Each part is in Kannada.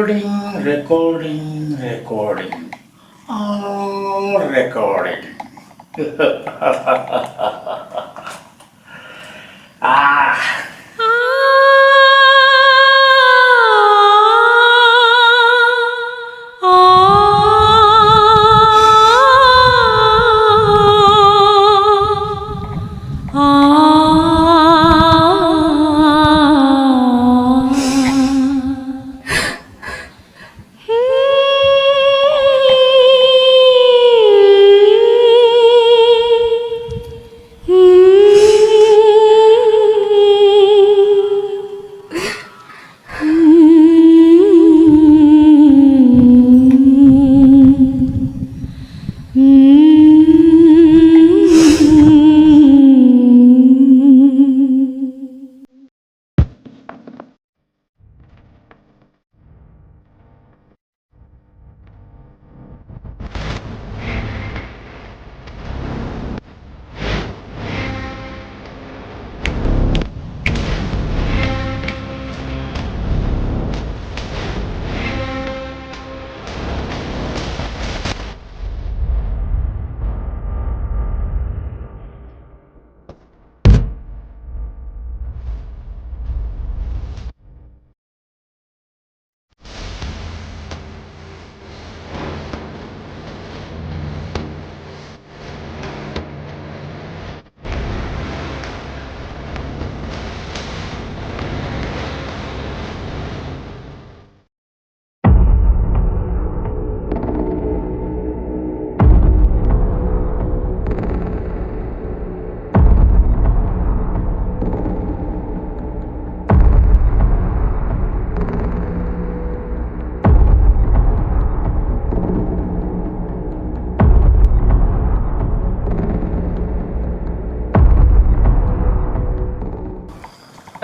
recording, all recording. Ah.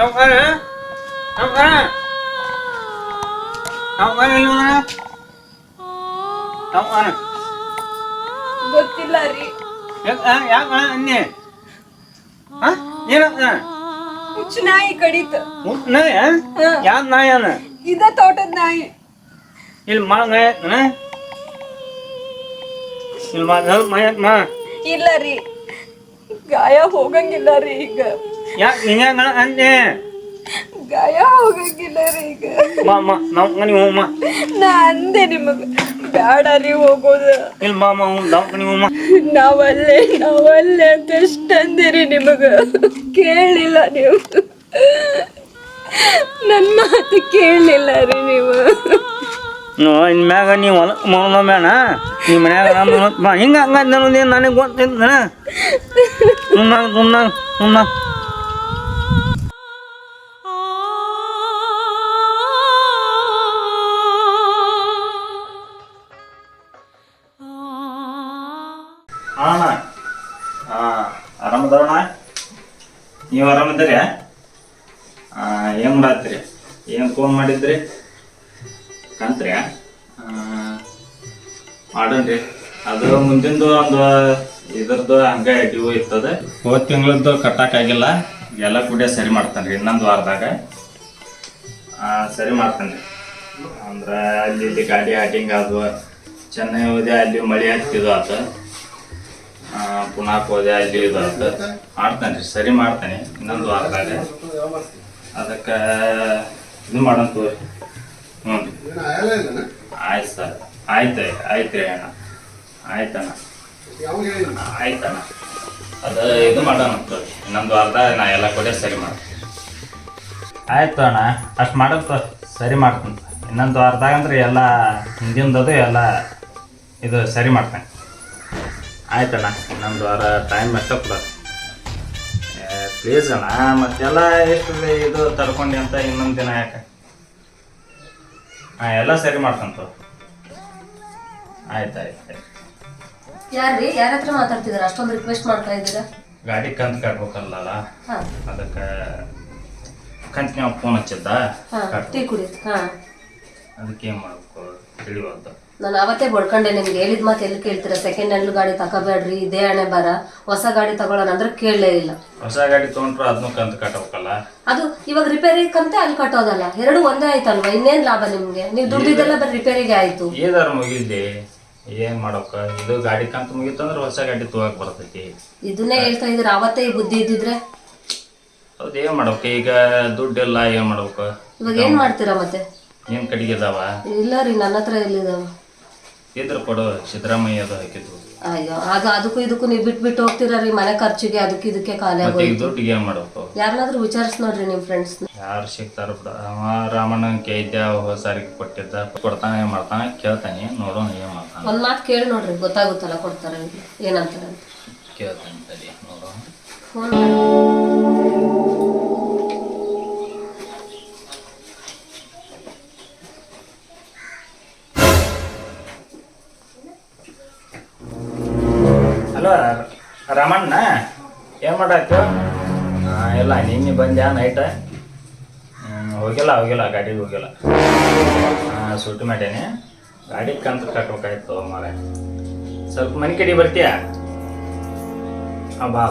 Đâu có nữa. Đâu có nữa. Đâu có luôn nữa. Đâu có nữa. ಗೊತ್ತಿಲ್ಲ ರೀ. ಯಾಕೆ ಅನ್ನಿ ಏನತ್ತ ಹುಚ್ಚ ನಾಯಿ ಕಡಿತ. ನಾಯಿ ಯಾವ ನಾಯಿ ಅನ್ನ ಇದ ತೋಟದ ನಾಯಿ. ಇಲ್ಲಿ ಮಾ ಇಲ್ಲಿ ಮಾ ಇಲ್ಲ ರೀ, ಗಾಯ ಹೋಗಂಗಿಲ್ಲ ರೀ ಈಗ. ಯಾಕೆ ಹಿಂಗ ಅನ್ನಿ ಗಾಯ ಹೋಗಂಗಿಲ್ಲ ರೀ ಈಗ. ನೀವು ನಾ ಅಂದೆ ನಿಮಗ ಬ್ಯಾಡ ರೀ ಹೋಗೋದು. ಇಲ್ಲಿ ನೀವು ನಾವಲ್ಲೇ ಅಂತ ಎಷ್ಟ್ ಅಂದಿರಿ ನಿಮಗ, ಕೇಳಿಲ್ಲ ನೀವು. ನನ್ ಮಾತು ಕೇಳಲಿಲ್ಲ ರೀ ನೀವು. ಇನ್ ಮ್ಯಾಗ ನೀವು ಹೊಲಕ್ಕೆ ಮರಣ ಬೇಡ, ನಿಮ್ಮ ಮನ್ಯಾಗ ಹಿಂಗ ಹಂಗ ನನಗೆ ಗೊತ್ತಿದ್ದ ಸುಮ್ಮನೆ ಅಣ್ಣ ಆರಾಮದವಣ್ಣ, ನೀವು ಆರಾಮದ್ದೀರಿ? ಏನು ಮಾಡತ್ತೀರಿ? ಏನು ಫೋನ್ ಮಾಡಿದ್ರಿ? ಕಂತ್ರಿ ಮಾಡೋಣ್ರಿ. ಅದು ಮುಂದಿಂದು ಒಂದು ಇದ್ರದ್ದು ಹಂಗೆ ಡ್ಯೂ ಇರ್ತದೆ. ಹೋದ ತಿಂಗಳದ್ದು ಕಟ್ಟಕ್ಕಾಗಿಲ್ಲ, ಎಲ್ಲ ಕೂಡ ಸರಿ ಮಾಡ್ತಾನೆ ರೀ. ಇನ್ನೊಂದು ವಾರದಾಗ ಸರಿ ಮಾಡ್ತಾನೆ ರೀ. ಅಂದ್ರೆ ಅಲ್ಲಿ ಇಲ್ಲಿ ಗಾಡಿ ಹಾಟಿಂಗ್ ಅದು ಚೆನ್ನೈ ಹೋದೆ, ಅಲ್ಲಿ ಮಳೆ ಹತ್ತಿದ್ದು ಆತ. ಪುನಾಕ್ ಹೋದೆ, ಅಲ್ಲಿ ಇದು ಆತ. ಮಾಡ್ತಾನೆ ರೀ, ಸರಿ ಮಾಡ್ತಾನೆ ಇನ್ನೊಂದು ವಾರದಾಗ. ಅದಕ್ಕೆ ಇದು ಮಾಡೋಂತ ಹ್ಞೂ ರೀ. ಆಯ್ತು ಸರ್, ಆಯ್ತು ರೀ ಅಣ್ಣ. ಆಯ್ತಣ್ಣ. ಅದು ಇದು ಮಾಡೋಣ ಇನ್ನೊಂದು ವಾರದಾಗ ನಾ ಎಲ್ಲ ಕೂಡ ಸರಿ ಮಾಡ್ತೀನಿ. ಆಯ್ತು ಅಣ್ಣ, ಅಷ್ಟು ಮಾಡೋದು ಸರಿ ಮಾಡ್ತೀನಿ. ಇನ್ನೊಂದು ವಾರದಾಗ ಅಂದ್ರೆ ಎಲ್ಲ ಹಿಂದಿಂದದು ಎಲ್ಲ ಇದು ಸರಿ ಮಾಡ್ತೇನೆ. ಆಯ್ತಣ್ಣ, ಇನ್ನೊಂದು ವಾರ ಟೈಮ್ ಅಷ್ಟೇ ಕೂಡ ಪ್ಲೀಸ್ ಅಣ್ಣ. ಮತ್ತೆಲ್ಲ ಎಷ್ಟು ಇದು ತಡ್ಕೊಂಡು ಅಂತ ಇನ್ನೊಂದು ದಿನ ಯಾಕೆ? ಎಲ್ಲ ಸರಿ ಮಾಡ್ತಂತ. ಆಯ್ತು. ಯಾರ್ರಿ, ಯಾರ ಹತ್ರ ಮಾತಾಡ್ತಿದಾರ? ಅಷ್ಟೊಂದು ರಿಕ್ವೆಸ್ಟ್ ಮಾಡ್ತಾ ಇದ್ದೀರಾ? ಗಾಡಿ ಕಂತು ಕಟ್ಬೇಕಲ್ಲ, ಅದಕ್ಕೆ ಕಂತು ನೀವು ಫೋನ್ ಹಚ್ಚಿದ್ದ ಟೀ ಕುಡಿ. ಅದಕ್ಕೆ ಏನು ಮಾಡ್ಬೇಕು ತಿಳಿವಲ್ದು. ನಾನು ಅವತ್ತೇ ಬಡ್ಕೊಂಡೆ ನಿಮ್ಗೆ ಹೇಳಿದ ಮಾತು ಎಲ್ಲಿ ಕೇಳ್ತೀರಾ? ಸೆಕೆಂಡ್ ಹ್ಯಾಂಡ್ ಗಾಡಿ ತಗೋಬೇಡ್ರಿ, ಇದೇ ಹಣೆ ಬರ, ಹೊಸ ಗಾಡಿ ತಗೊಳ್ಳೋಣ ಅಂದ್ರೆ ಕೇಳಲೇ ಇಲ್ಲ. ಹೊಸ ಗಾಡಿ ತೊಗೊಂಡ್ರು ಅದನ್ನು ಕಂತು ಕಟ್ಟಬೇಕಲ್ಲ. ಅದು ಇವಾಗ ರಿಪೇರಿ ಕಂತೆ ಅಲ್ಲಿ ಕಟ್ಟೋದಲ್ಲ, ಎರಡು ಒಂದೇ ಆಯ್ತಲ್ವಾ? ಇನ್ನೇನ್ ಲಾಭ ನಿಮ್ಗೆ? ನೀವು ದುಡ್ಡಿದ್ದೆಲ್ಲ ಬರೀ ರಿಪೇರಿಗೆ ಆಯ್ತು. ಏದಾರ ಮುಗಿಲ್ದಿ ಏನ್ ಮಾಡೋಕ? ಇದು ಗಾಡಿ ಕಂತು ಮುಗಿತಂದ್ರೆ ಹೊಸ ಗಾಡಿ ತಗೋಕ್ ಬರ್ತೈತಿ. ಇದನ್ನೇ ಹೇಳ್ತಾ ಇದ್ರ, ಅವತ್ತೇ ಈ ಬುದ್ಧಿ ಇದ್ದಿದ್ರೆ. ಹೌದು, ಏನ್ ಮಾಡ್ಬೇಕು ಈಗ? ದುಡ್ಡಿಲ್ಲ, ಏನ್ ಮಾಡ್ಬೇಕು? ಇವಾಗ ಏನ್ ಮಾಡ್ತೀರಾ ಮತ್ತೆ? ಏನ್ ಕಡೆಗೆ ಇದಾವ? ಇಲ್ಲ ರೀ, ನನ್ನ ಹತ್ರ ಎಲ್ಲಿದಾವ? ಇದ್ರ ಕೊಡು, ಸಿದ್ದರಾಮಯ್ಯ ಅದು ಹಾಕಿದ್ವು. ಅಯ್ಯೋ, ಅದಕ್ಕೂ ಇದಕ್ಕೂ ನೀವು ಬಿಟ್ಬಿಟ್ಟು ಹೋಗ್ತೀರಾ ರೀ ಮನೆ ಖರ್ಚಿಗೆ, ಅದಕ್ಕೆ ಇದಕ್ಕೆ ಖಾಲಿ ಮತ್ತೆ ಈಗ ಆಗೋಯ್ತು. ದುಡ್ಡಿಗೆ ಏನ್ ಮಾಡ್ಬೇಕು? ಯಾರನ್ನಾದ್ರೂ ವಿಚಾರಿಸ್ ನೋಡ್ರಿ ನಿಮ್ ಫ್ರೆಂಡ್ಸ್. ಯಾರು ಸಿಗ್ತಾರ ಬಿಡ. ಅವ ರಾಮಣ್ಣನ ಕೇಳಿದ್ದೆ, ಸಾರಿಗೆ ಕೊಟ್ಟಿದ್ದ, ಕೊಡ್ತಾನೆ ಏನ್ ಮಾಡ್ತಾನೆ ಕೇಳ್ತಾನೆ, ನೋಡೋಣ ಏನ್ ಮಾಡ್ತಾನೆ. ಒಂದ್ ಮಾತು ಕೇಳಿ ನೋಡ್ರಿ, ಗೊತ್ತಾಗುತ್ತಲ್ಲ ಕೊಡ್ತಾರ ಏನಂತಾರ ಅಂತ. ಕೇಳ್ತಾನೆ ತಡಿ, ನೋಡೋಣ. ಫೋನ್ ಹಲೋ ರಾಮಣ್ಣ, ಏನು ಮಾಡಾಯ್ತು? ಇಲ್ಲ ನಿನ್ನೆ ಬಂದ್ಯಾ ನೈಟ? ಹೋಗಿಲ್ಲ ಗಾಡಿಗೆ ಹೋಗಿಲ್ಲ. ಸೂಟಿ ಮಾಡೇನೆ, ಗಾಡಿ ಕಂತು ಕಟ್ಬೇಕಾಯ್ತು ಮಾರೆ. ಸ್ವಲ್ಪ ಮನೆ ಕಡೆ ಬರ್ತೀಯಾ? ಹಾಂ ಬಾ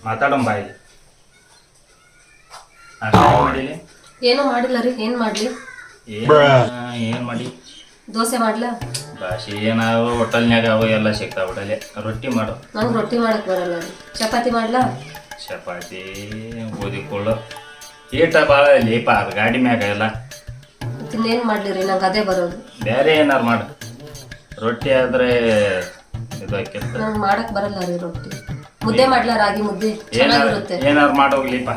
ಮಾತಾಡೋಣ ಬಾಯಿ. ಮಾಡಿಲಿ? ಏನೂ ಮಾಡಿಲ್ಲ ರೀ. ಏನ್ ಮಾಡ್ಲಿ? ಏನು ಮಾಡಿ? ದೋಸೆ ಮಾಡ್ಲಾ? ಭಾಷೆ ಏನಾವು ಹೋಟೆಲ್ನ್ಯಾಗ ಅವು ಎಲ್ಲ ಸಿಗ್ತಾವ. ಹೋಟೆಲೆ ರೊಟ್ಟಿ ಮಾಡು. ನಂಗೆ ರೊಟ್ಟಿ ಮಾಡಕ್ ಬರಲ್ಲ ರೀ. ಚಪಾತಿ ಮಾಡ್ಲಾ? ಚಪಾತಿ ಗೋಧಿ ಕೊಳ್ಳು ಈಟ ಭಾಳ ಲೀಪ ಅದು ಗಾಡಿ ಮ್ಯಾಗ ಎಲ್ಲ. ಇನ್ನೇನ್ ಮಾಡ್ಲಿ ರೀ, ನಂಗೆ ಅದೇ ಬರೋದು. ಬೇರೆ ಏನಾರು ಮಾಡು. ರೊಟ್ಟಿ ಆದ್ರೆ ಇದು ಹಾಕಿತ್ತು. ನಂಗೆ ಮಾಡಕ್ ಬರಲ್ಲ ರೀ ರೊಟ್ಟಿ. ಮುದ್ದೆ ಮಾಡ್ಲಾ? ರಾಗಿ ಮುದ್ದೆ ಚೆನ್ನಾಗಿರುತ್ತೆ. ಏನಾರು ಮಾಡೋಗ್ಲಿಪ್ಪ.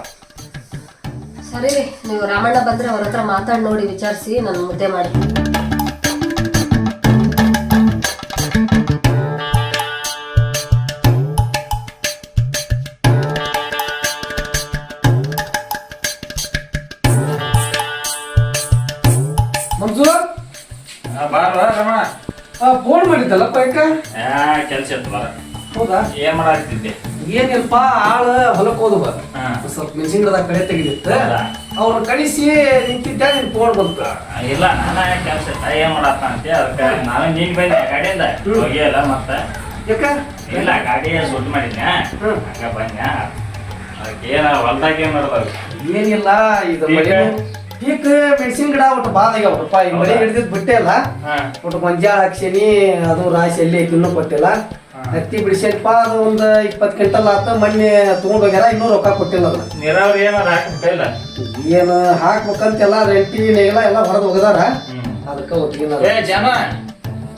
ಸರಿ ರೀ, ನೀವು ರಾಮಣ್ಣ ಬಂದ್ರೆ ಅವ್ರ ಹತ್ರ ಮಾತಾಡಿ ನೋಡಿ ವಿಚಾರಿಸಿ ನಾನು ಮುದ್ದೆ ಮಾಡ್ತೀನಿ. ಫೋನ್ ಮಾಡಿದ್ದಲ್ಲಪ್ಪ ಯಾಕ? ಕೆಲ್ಸ ಇತ್ತು ಬರ. ಹೌದಾ? ಏನ್ ಮಾಡಾಕ್ತಿದ್ದೆ? ಏನಿಲ್ಪ, ಆಳ ಹೊಲಕ್ ಹೋದವ ಸ್ವಲ್ಪ ಮೆಣಸಿನದಾಗ ಕಡೆ ತೆಗಿದಿತ್ತ, ಅವ್ರನ್ನ ಕಳಿಸಿ ನಿಂತಿದ್ದ ನಿನ್ ಫೋನ್ ಬಂತ. ಇಲ್ಲ, ನಾನ ಕೆಲ್ಸ ಇತ್ತ ಏನ್ ಮಾಡತ್ತ ಅಂತ ಅದಕ್ಕೆ ನಾನು ನೀನ್ ಬಂದೆ ಗಾಡಿಯಿಂದ ಹೋಗಿಲ್ಲ. ಮತ್ತ ಯಾಕ? ಇಲ್ಲ, ಗಾಡಿ ಸುಟ್ಟು ಮಾಡಿದ್ನ ಹಂಗ ಬಂದ್ಯ. ಅದಕ್ಕೆ ಏನ ಹೊಲ್ದಾಗ ಏನ್ ಮಾಡ್ದಾಗ? ಏನಿಲ್ಲ, ಇದು ಮಳೆ ಪೀಕ್ ಮೆಣಸಿನ ಗಿಡ ಒಟ್ಟು ಬಾದ ಆಗ್ಯಾವಪ್ಪ. ಈ ಮಳೆ ಹಿಡಿದಿದ್ ಬಿಟ್ಟೆ ಅಲ್ಲ, ಒಟ್ಟು ಗೊಂಜಾಳ ಹಾಕ್ಸೇನಿ, ಅದು ರಾಶಿ ಎಲ್ಲಿ ಇನ್ನೂ ಕೊಟ್ಟಿಲ್ಲ. ಹತ್ತಿ ಬಿಡಿಸೇನಪ್ಪ, ಅದು ಒಂದು 20 ಕ್ವಿಂಟಲ್ ಆತ. ಮೊನ್ನೆ ತಗೊಂಡ್ ಹೋಗ್ಯಾರ, ಇನ್ನೂ ರೊಕ್ಕ ಕೊಟ್ಟಿಲ್ಲ. ಅದನ್ನ ನೀರಾವರಿ ಏನಾರ ಹಾಕ್ಬೇಕಿಲ್ಲ? ಏನು ಹಾಕ್ಬೇಕಂತೆಲ್ಲ ರೆಂಟಿ ನೇಗಿಲ ಎಲ್ಲ ಹೊರದು ಹೋಗದಾರ, ಅದಕ್ಕೆ ಒತ್ತಿಗೆ. ಏ ಜನ,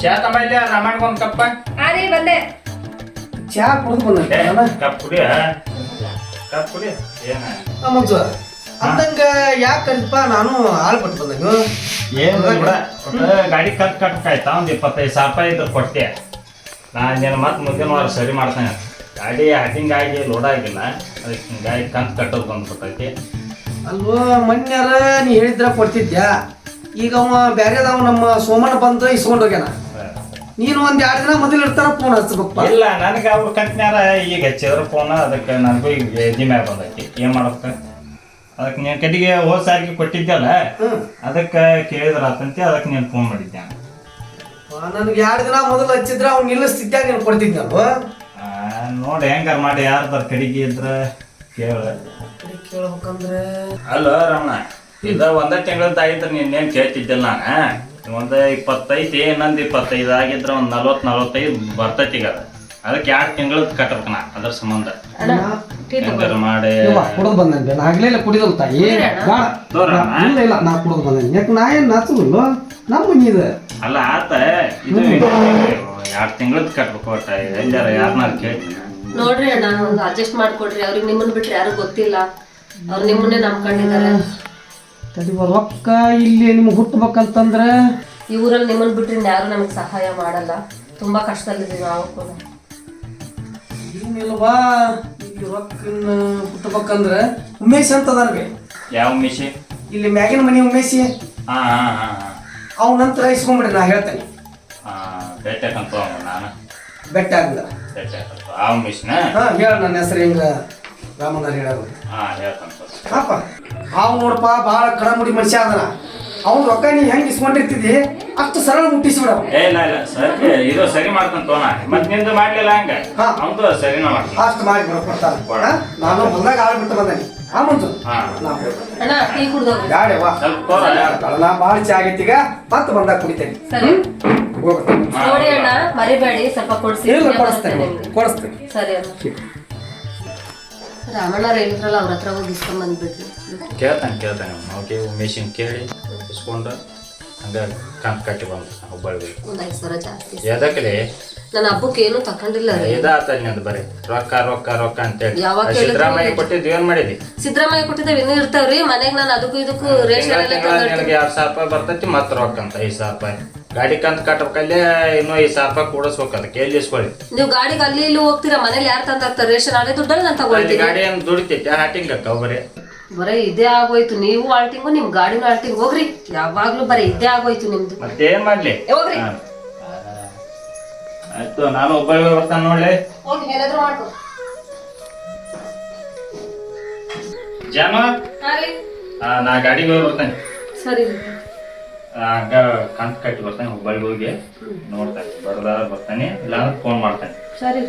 ಚಾ ತಮ್ಮ ರಾಮಾಯಣಗೊಂದು ಕಪ್ಪ. ಬಂದೆ. ಚಾ ಕುಡಿದು ಬಂದಂತೆ ಕಪ್ ಕುಡಿಯ ಏನ ಮಂಜು ಅಂದಂಗ ಯಾಕೆ ಕರಿಪ್ಪ? ನಾನು ಆಳ್ ಬಿಟ್ಟು ಬಂದಂಗ ಏನು ಬಿಡ, ಗಾಡಿ ಕಟ್ಬೇಕಾಯ್ತಾ? ಒಂದು 25,000 ರೂಪಾಯಿ ಇದ್ರೆ ಕೊಟ್ಟೆ. ನಾನು ನೀನು ಮತ್ತೆ ಮುಂದಿನ ವಾರ ಸರಿ ಮಾಡ್ತೇನೆ. ಗಾಡಿ ಹ್ಯಾಕಿಂಗ್ ಆಗಿ ಲೋಡ್ ಆಗಿಲ್ಲ, ಅದಕ್ಕೆ ಗಾಡಿ ಕಂತು ಕಟ್ಟೋದು ಬಂದ್ಬಿಟ್ಟೈತಿ. ಅಲ್ವೋ, ಮೊನ್ಯಾರ ನೀ ಹೇಳಿದ್ರ ಕೊಡ್ತಿದ್ಯಾ. ಈಗ ಅವ ಬ್ಯಾರೆದವ ನಮ್ಮ ಸೋಮಣ್ಣ ಬಂದು ಇಸ್ಕೊಂಡು ಹೋಗ್ಯಾನ. ನೀನು ಒಂದ್ 2 ದಿನ ಮೊದಲು ಇರ್ತಾರ ಫೋನ್ ಹಚ್ಬೇಕಪ್ಪ. ಇಲ್ಲ, ನನಗೆ ಅವ್ರ ಕಂತಿನಾರ ಈಗ ಹಚ್ಚಿದ್ರ ಫೋನ್, ಅದಕ್ಕೆ ನನಗೂ ಈಗ ಎದಿ ಮ್ಯಾಗ ಬಂದೈತಿ. ಏನು ಮಾಡೋಕ್ಕೆ? ಅದಕ್ಕೆ ನೀನು ಕಡೆಗೆ ಹೋದ ಸಾರಿಗೆ ಕೊಟ್ಟಿದ್ದಲ್ಲ, ಅದಕ್ಕೆ ಕೇಳಿದ್ರ ಆತಂತೆ, ಅದಕ್ಕೆ ನೀನು ಫೋನ್ ಮಾಡಿದ್ದೆ. ನನ್ಗೆ 2 ದಿನ ಮೊದಲು ಹಚ್ಚಿದ್ರ ಅವ್ನು ನಿಲ್ಲಿಸ್ತಿದ್ಯಾ, ನೀನು ಕೊಡ್ತಿದ್ದೆ ಅಲ್ವ? ನೋಡಿ ಹೆಂಗಾರ ಮಾಡಿ ಯಾರ್ದಾರ ಕಡೆಗೆ ಇದ್ರ ಕೇಳ್ಬೇಕಂದ್ರೆ ಅಲ್ಲ ರಮಣ, ಇದ ಒಂದೇ ತಿಂಗಳದ್ದು ಆಗಿದ್ರೆ ನೀನೇನು ಕೇಳ್ತಿದ್ದಿಲ್ಲ. ನಾನು ಒಂದು 25, ಇನ್ನೊಂದು 25 ಆಗಿದ್ರೆ ಒಂದು 40-45 ಬರ್ತೈತಿ. ಈಗ ಅದಕ್ಕೆ 2 ತಿಂಗಳದ್ದು ಕಟ್ಟಬೇಕು ನಾ, ಅದ್ರ ಸಂಬಂಧ ಹೆಂಗಾರ ಮಾಡಿ ಕುಡಿದು ಬಂದಂಗೆ. ನಾ ಆಗ್ಲಿಲ್ಲ ಕುಡಿದಲ್ ತಾಯಿ, ಇಲ್ಲ ಇಲ್ಲ, ನಾ ಕುಡಿದು ಬಂದಂಗೆ. ಯಾಕೆ ನಾ ಏನು ನಾಚುದಿಲ್ಲ, ನಮ್ಮ ಮನಿದ ಅಲ್ಲ ಆತ. ಇದು 2 ತಿಂಗಳದ್ದು ಕಟ್ಬೇಕು. ಒಟ್ಟ ಎಲ್ಲಾರ ಯಾರನ್ನಾರು ಕೇಳ್ತೀನಿ ನೋಡ್ರಿ ಅಣ್ಣ, ಒಂದು ಅಡ್ಜಸ್ಟ್ ಮಾಡ್ಕೊಡ್ರಿ. ಅವ್ರಿಗೆ ನಿಮ್ಮನ್ನ ಬಿಟ್ರೆ ಯಾರು ಗೊತ್ತಿಲ್ಲ, ಅವ್ರು ನಿಮ್ಮನ್ನೇ ನಂಬ್ಕೊಂಡಿದ್ದಾರೆ. ರೊಕ್ಕ ಇಲ್ಲಿ ನಿಮ್ಗೆ ಹುಟ್ಟಬೇಕಂತಂದ್ರೆ ಈ ಊರಲ್ಲಿ ನಿಮ್ಮನ್ನ ಬಿಟ್ರೆ ಯಾರು ನಮಗೆ ಸಹಾಯ ಮಾಡಲ್ಲ. ತುಂಬಾ ಕಷ್ಟದಲ್ಲಿದ್ದೀವಿ ನಾವು ಕೂಡ. ಏನಿಲ್ವಾ, ಇಲ್ಲಿ ರೊಕ್ಕನ ಹುಟ್ಟಬೇಕಂದ್ರೆ ಉಮೇಶ್ ಅಂತ ಅದಾರ್ರಿ. ಯಾವ ಮಿಷಿ? ಇಲ್ಲಿ ಮ್ಯಾಗಿನ ಮನಿ ಉಮೇಶಿ. ಅವ್ ನಂತರ ಇಸ್ಕೊಂಡ್ಬಿಡ್ರಿ, ನಾ ಹೇಳ್ತೇನೆ. ಬೆಟ್ಟಕ್ಕಂತ ನಾನು ಬೆಟ್ಟ ಆಗಲ್ಲ. ಆ ಮಿಷಿನ ಹೇಳ, ನನ್ನ ಹೆಸರು ಹಿಂಗ ರಾಮಣ್ಣ ಹೇಳೋರು. ಹೇಳ್ತಂತ ಪಾಪ ಅವ್ ನೋಡಪ್ಪ, ಭಾಳ ಕಡಮುಡಿ ಮನುಷ್ಯ ಅದನ. ಅವ್ನ ರೊಕ್ಕ ನೀ ಹೆಂಗ್ ಇಸ್ಕೊಂಡಿರ್ತಿದಿ ಅಷ್ಟು ಸರಳ ಮುಟ್ಟಿಸ್ಬಿಡ. ಇಲ್ಲ ಸರಿ ಇದು ಸರಿ ಮಾಡ್ತಾನ ತೋಣ ಮತ್ ನಿಂದು ಮಾಡ್ಲಿಲ್ಲ ಹಂಗ ಅವಂದು ಸರಿನ ಮಾಡ್ತಾನ ಅಷ್ಟು ಮಾಡಿ ಕೊಡ್ತಾನ. ನಾನು ಬಂದಾಗ ಆಳ್ಬಿಟ್ಟು ಬಂದಾನಿ ಆ ಮುಂಚೆ ಅಣ್ಣ ಟೀ ಕುಡ್ದೋಗ್ರಿ. ಯಾಡೇವಾ ಸ್ವಲ್ಪ ನಾ ಮಾಡಿ ಚಾ ಆಗೈತಿ ಈಗ ಮತ್ತೆ ಬಂದಾಗ ಕುಡಿತೇನೆ. ಸರಿ ಹೋಗ್ತೀನಿ. ನೋಡಿ ಅಣ್ಣ ಮರಿಬೇಡಿ ಸ್ವಲ್ಪ ಕೊಡ್ಸಿ. ಇಲ್ಲ ಕೊಡಿಸ್ತೇನೆ. ಸರಿ ಅಣ್ಣ. ರಾಮಣ್ಣ ಹೇಳಿದ್ರಲ್ಲ ಅವ್ರ ಹತ್ರ ಹೋಗಿ ಇಸ್ಕೊಂಡ್ ಬಂದ್ಬಿಟ್ರಿ. ಕೇಳ್ತಾನೆ ಓಕೆ ಮೆಷಿನ್ ಕೇಳಿ ಇಸ್ಕೊಂಡು ಹಂಗ ಕಂತು ಕಟ್ಟಿ ಬಂದು ಹುಬ್ಬಳ್ಳಿ ಒಂದ್ 5,000 ಜಾಸ್ತಿ. ಎದಕ್ಲಿ ನನ್ನ ಹಬ್ಬಕ್ಕೆ ಏನು ತಕೊಂಡಿಲ್ಲ ರೀ. ಇದಾತ ನಿಂದು ಬರೀ ರೊಕ್ಕ ಅಂತೇಳಿ ಯಾವಾಗ ಸಿದ್ದರಾಮಯ್ಯ ಕೊಟ್ಟಿದ್ದು ಏನ್ ಮಾಡಿದಿ? ಸಿದ್ದರಾಮಯ್ಯ ಕೊಟ್ಟಿದ್ದಾವ ಇನ್ನೂ ಇರ್ತಾವ್ರಿ ಮನೆಗ್ ನಾನು ಅದಕ್ಕೂ ಇದಕ್ಕೂ ರೇಷನ್ ನಿನಗೆ 2,000 ರೂಪಾಯಿ ಬರ್ತೈತಿ ಮತ್ತ ರೊಕ್ಕ ಅಂತ 5,000 ರೂಪಾಯಿ ಗಾಡಿ ಕಂತ ಕಟ್ಟಬೇಕಲ್ಲೇ ಇನ್ನೂ 5,000 ರೂಪಾಯಿ ಕೂಡಿಸ್ಬೇಕು ಅದಕ್ಕೆ ಎಲ್ಲಿ ಇಸ್ಕೊಳ್ಳಿ. ನೀವು ಗಾಡಿಗೆ ಅಲ್ಲಿ ಇಲ್ಲಿ ಹೋಗ್ತೀರಾ ಮನೇಲಿ ಯಾರು ತಂದಿರ್ತಾರೆ ರೇಷನ್ ಅದೇ ದುಡ್ಡಲ್ಲಿ ನಾನು ತಗೊಳ್ತೀನಿ. ಗಾಡಿ ಏನ್ ದುಡಿತೈತಿ ಹಾಟಿಂಗ್ ಅಕ್ಕ ಬರೀ ಇದೇ ಆಗೋಯ್ತು. ನೀವು ಆಳ್ಟಿಂಗು ನಿಮ್ ಗಾಡಿನೂ ಆಳ್ಟಿಂಗ್ ಹೋಗ್ರಿ. ಯಾವಾಗ್ಲೂ ಬರೀ ಇದೇ ಆಗೋಯ್ತು ನಿಮ್ದು. ಮತ್ತೆ ಏನ್ ಮಾಡ್ಲಿ? ಹೋಗ್ರಿ ಆಯ್ತು ನಾನು ಹುಬ್ಬಳ್ಳಿ ಬರ್ತಾನೆ ನೋಡ್ಲಿ. ಹೋಗಿ ಏನಾದ್ರು ಮಾಡ್ಕೊ. ಜಾನು ನಾ ಗಾಡಿಗೆ ಹೋಗಿ ಬರ್ತೇನೆ. ಸರಿ ಹಂಗ ಕಂತ ಕಟ್ಟಿ ಬರ್ತಾನೆ ಹುಬ್ಬಳ್ಳಿಗೆ ಹೋಗಿ ನೋಡ್ತಾನೆ ಬರ್ತಾನೆ ಇಲ್ಲ ಅಂದ್ರೆ ಫೋನ್ ಮಾಡ್ತಾನೆ. ಸರಿ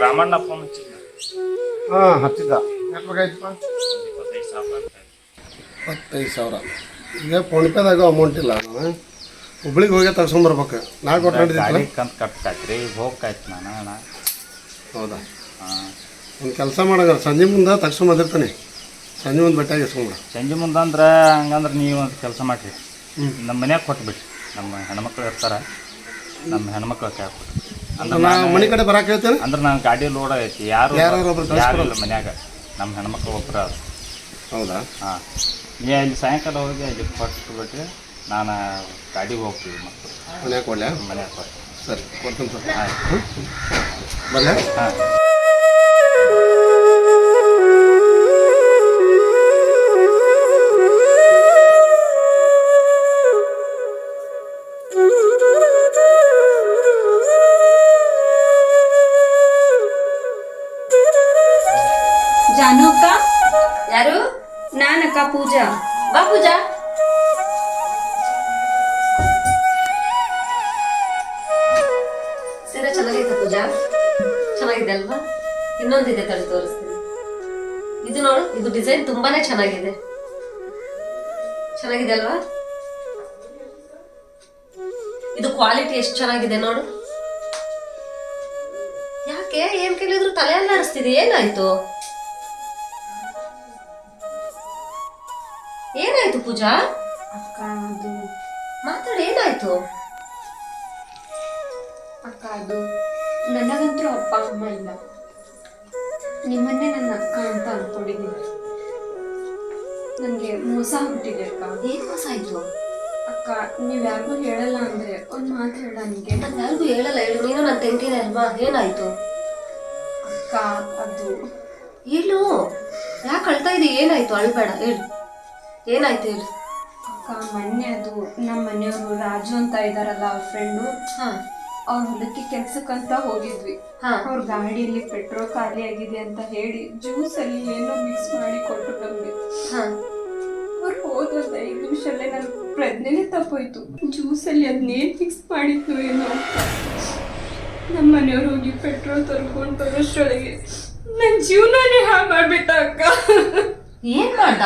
ರಾಮಣ್ಣ ಫೋನ್ ಹಚ್ಚಿದ್ದ ಬೇಕಾಯ್ತಪ್ಪ 25,000 ಈಗ ಫೋನ್ಪೇದಾಗ ಅಮೌಂಟ್ ಇಲ್ಲ. ನಾನು ಹುಬ್ಳಿಗೆ ಹೋಗಿ ತಗ್ಸ್ಕೊಂಬರ್ಬೇಕು. ನಾಳೆ ಕೊಟ್ಟು ಗಾಡಿ ಕಂತ ಕಟ್ಟಾಯ್ತ್ರಿ ಹೋಗ್ಕಾಯ್ತು ನಾನು. ಹೌದಾ? ಒಂದು ಕೆಲಸ ಮಾಡಂಗ ಸಂಜೆ ಮುಂದೆ ತಗ್ಸ್ಕೊಂಬಂದಿರ್ತಾನೆ. ಸಂಜೆ ಮುಂದೆ ಬಟ್ಟೆಗೆ ಇಸ್ಕೊಂಬಿಡ. ಸಂಜೆ ಮುಂದೆ ಅಂದ್ರೆ ಹಂಗಂದ್ರೆ ನೀವು ಒಂದು ಕೆಲಸ ಮಾಡಿರಿ ನಮ್ಮ ಮನ್ಯಾಗ ಕೊಟ್ಬಿಟ್ರಿ. ನಮ್ಮ ಹೆಣ್ಮಕ್ಳು ಇರ್ತಾರೆ ನಮ್ಮ ಹೆಣ್ಮಕ್ಳು ಹಾಕ್ಬಿಟ್ರಿ ಅಂದ್ರೆ ಮನೆ ಕಡೆ ಬರಕ್ಕೆ ಹೇಳ್ತೇನೆ. ಅಂದ್ರೆ ನಾನು ಗಾಡಿ ಲೋಡ್ ಐತಿ ಯಾರು ಯಾರಿಲ್ಲ ಮನ್ಯಾಗ ನಮ್ಮ ಹೆಣ್ಮಕ್ಳು ಒಬ್ಬರು. ಹೌದಾ? ಹಾಂ ನೀ ಅಲ್ಲಿ ಸಾಯಂಕಾಲ ಹೋಗಿ ಅಲ್ಲಿ ಕೊಟ್ಬಿಟ್ರಿ ನಾನು ಗಾಡಿಗೆ ಹೋಗ್ತೀವಿ ಮತ್ತು ಮನ್ಯಾಗ ಕೊಡ್ಲ? ಮನ್ಯಾಗ ಕೊಟ್ಟು. ಸರಿ ಕೊಡ್ತೀನಿ ಸರ್. ಆಯ್ತು ಬರಲೇ? ಹಾಂ ಜಾನು ಅಕ್ಕ. ಯಾರು? ನಾನಕ್ಕ ಪೂಜಾ. ಬಾ ಪೂಜಾ. ಸೀರೆ ಚೆನ್ನಾಗೈತೆ ಪೂಜಾ? ಚೆನ್ನಾಗಿದೆ ಅಲ್ವಾ? ಇನ್ನೊಂದಿದೆ ತಳಿ ತೋರಿಸ್ತೀನಿ. ಇದು ನೋಡು, ಇದು ಡಿಸೈನ್ ತುಂಬಾನೇ ಚೆನ್ನಾಗಿದೆ. ಚೆನ್ನಾಗಿದೆ ಅಲ್ವಾ? ಇದು ಕ್ವಾಲಿಟಿ ಎಷ್ಟು ಚೆನ್ನಾಗಿದೆ ನೋಡು. ಯಾಕೆ ಏನ್ ಕೇಳಿದ್ರು ತಲೆ ಅಲ್ಲಾಡಿಸ್ತಿದೆ? ಏನಾಯ್ತು? ಏನಾಯ್ತು ಪೂಜಾ? ಅಕ್ಕ ಅದು ಮಾತಾಡಿ, ಏನಾಯ್ತು? ಅಕ್ಕ ಅದು ನನಗಂತೂ ಅಪ್ಪ ಅಮ್ಮ ಇಲ್ಲ. ನಿಮ್ಮನ್ನೇ ನನ್ನ ಅಕ್ಕ ಅಂತ ಅನ್ಕೊಂಡಿದ್ದೀನಿ. ನನಗೆ ಮೋಸ ಆಗ್ಬಿಟ್ಟಿದೆ ಅಕ್ಕ. ಏನ್ ಮೋಸ ಆಯ್ತು? ಅಕ್ಕ ನೀವು ಯಾರಿಗೂ ಹೇಳಲ್ಲ ಅಂದ್ರೆ ಒಂದು ಮಾತು ಹೇಳ ನನಗೆ. ನಾನು ಯಾರಿಗೂ ಹೇಳಲ್ಲ. ಹೇಳು, ನೀನು ನನ್ನ ತಂಗಿನೇ ಅಲ್ವಾ? ಏನಾಯ್ತು? ಅಕ್ಕ ಅದು ಹೇಳು, ಯಾಕೆ ಅಳ್ತಾ ಇದೀಯ? ಏನಾಯ್ತು? ಅಳ್ಬೇಡ, ಹೇಳು ಏನಾಯ್ತು ಹೇಳು. ಅಕ್ಕ ಮೊನ್ನೆ ಅದು ನಮ್ಮ ಮನೆಯವರು ರಾಜು ಅಂತ ಇದಾರಲ್ಲ ಅವ್ರ ಫ್ರೆಂಡು, ಅವ್ರ ಹೊಲಕ್ಕೆ ಕೆಲ್ಸಕ್ಕಂತ ಹೋಗಿದ್ವಿ. ಅವ್ರ ಗಾಡಿಯಲ್ಲಿ ಪೆಟ್ರೋಲ್ ಖಾಲಿ ಆಗಿದೆ ಅಂತ ಹೇಳಿ ಜ್ಯೂಸ್ ಅಲ್ಲಿ ಏನೋ ಮಿಕ್ಸ್ ಮಾಡಿ ಕೊಟ್ಟು ನಮ್ಗೆ. ಅವ್ರು ಹೋದ 5 ನಿಮಿಷಲ್ಲೇ ನನ್ನ ಪ್ರಜ್ಞೆನೇ ತಪ್ಪೋಯ್ತು. ಜ್ಯೂಸ್ ಅಲ್ಲಿ ಅದನ್ನೇನ್ ಮಿಕ್ಸ್ ಮಾಡಿತ್ತು ಏನೋ. ನಮ್ಮ ಮನೆಯವ್ರು ಹೋಗಿ ಪೆಟ್ರೋಲ್ ತರ್ಕೊಂಡು ಬರೋಷ್ರೊಳಗೆ ನನ್ನ ಜೀವನನೇ ಹಾಳು ಮಾಡ್ಬಿಟ್ಟ ಅಕ್ಕ. ಏನ್ ಮಾಡ್ದ?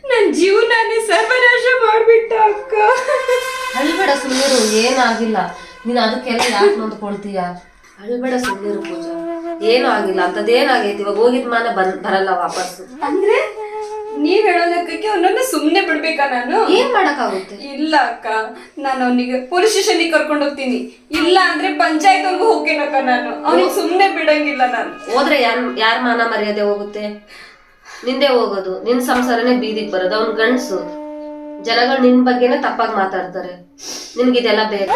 ನನ್ನ ಜೀವನನೇ ಸರ್ವನಾಶ ಮಾಡ್ಬಿಟ್ಟ ಅಕ್ಕ. ಅಳ್ಬೇಡ, ಸುಮ್ಮನಿರು, ಏನಾಗಿಲ್ಲ. ನೀನು ಅದಕ್ಕೆಲ್ಲ ಯಾಕೆ ನೊಂದ್ಕೊಳ್ತೀಯ? ಅಳ್ಬೇಡ, ಸುಮ್ಮನಿರು ಪೂಜಾ, ಏನೂ ಆಗಿಲ್ಲ. ಅಂತದೇನಾಗೈತಿ? ಇವಾಗ ಹೋಗಿದ್ ಮಾನ ಬರಲ್ಲ ವಾಪಸ್ಸು. ಅಂದ್ರೆ ನೀವ್ ಹೇಳೋ ಲೆಕ್ಕಕ್ಕೆ ಅವನನ್ನ ಸುಮ್ನೆ ಬಿಡ್ಬೇಕಾ ನಾನು? ಏನ್ ಮಾಡಕ್ಕಾಗುತ್ತೆ? ಇಲ್ಲ ಅಕ್ಕ, ನಾನು ಅವನಿಗೆ ಪೊಲೀಸ್ ಸ್ಟೇಷನ್ಗೆ ಕರ್ಕೊಂಡು ಹೋಗ್ತೀನಿ. ಇಲ್ಲ ಅಂದ್ರೆ ಪಂಚಾಯತ್ ಅವ್ರಿಗೂ ಹೋಗ್ತೇನಕ್ಕ. ನಾನು ಅವನಿಗೆ ಸುಮ್ನೆ ಬಿಡಂಗಿಲ್ಲ. ನಾನು ಹೋದ್ರೆ ಯಾರ ಮಾನ ಮರ್ಯಾದೆ ಹೋಗುತ್ತೆ? ನಿಂದೆ ಹೋಗೋದು. ನಿನ್ ಸಂಸಾರನೇ ಬೀದಿಗೆ ಬರೋದು. ಅವ್ನ್ ಗಂಡ್ಸು. ಜನಗಳು ನಿನ್ ಬಗ್ಗೆನೇ ತಪ್ಪಾಗಿ ಮಾತಾಡ್ತಾರೆ. ನಿನ್ಗಿದೆಲ್ಲ ಬೇಕಾ?